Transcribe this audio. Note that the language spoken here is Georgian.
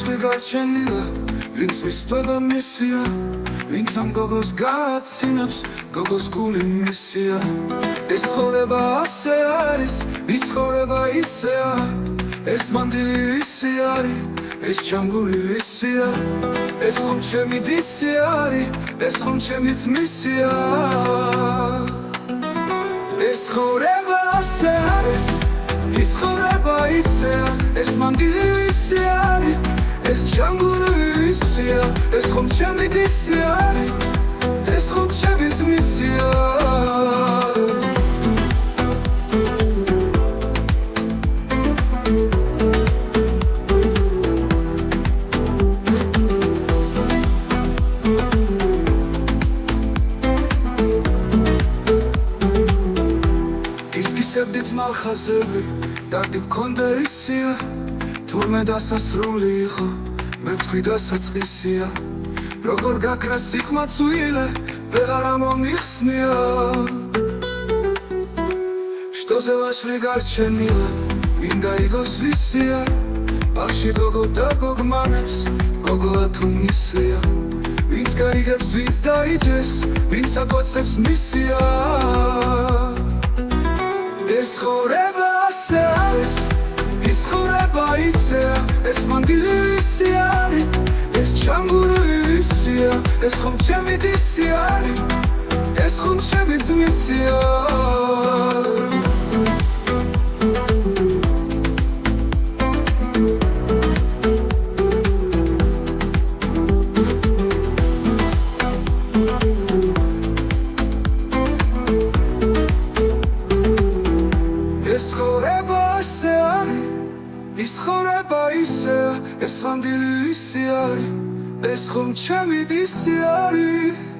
ვასვი გარჩენილა ვინც ვისწვება მისია ვინც ამ გოგოს გააცინებს გოგოს გული მისია ეს ცხოვრება ასე არის ის ცხოვრება ისეა ეს მანდილი ისე არის ეს ჩამგური ისეა ეს ხომ ჩემი დისი არის ეს ხომ ჩემი ძმისია ეს ცხოვრება ასე არის ის ცხოვრება ისეა ეს მანდილი ისე არის ეს ჩამგური ისეა ეს ხომ ჩემი დისი არის ეს ხომ ჩემი ძმისია გისგისებდით მალხაზები დარდი გქონდა ისია თურმე დასასრული იყო მე ვთქვი დასაწყისია როგორ გაქრა სიხმაცუილე ვეღარ მომიხსნია შტოზე ვაშლი გარჩენილა მინდა იგოს ვისია ბაღში გოგო და გოგმანებს გოგოა თუ მისია ვინც გაიგებს ვინც დაიჯეს ვინც აკოცებს მისია ეს ცხოვრება ასე არის ის ცხოვრება ისეა ეს მანდილი ისე არის ეს ჩამგური ისეა ეს ხომ ჩემი დისი არის ეს ხომ ჩემი ძმისია ეს ცხოვრება ასე არის ის ცხოვრება ისეა ეს მანდილი ისე არის ეს ხომ ჩემი დისი არის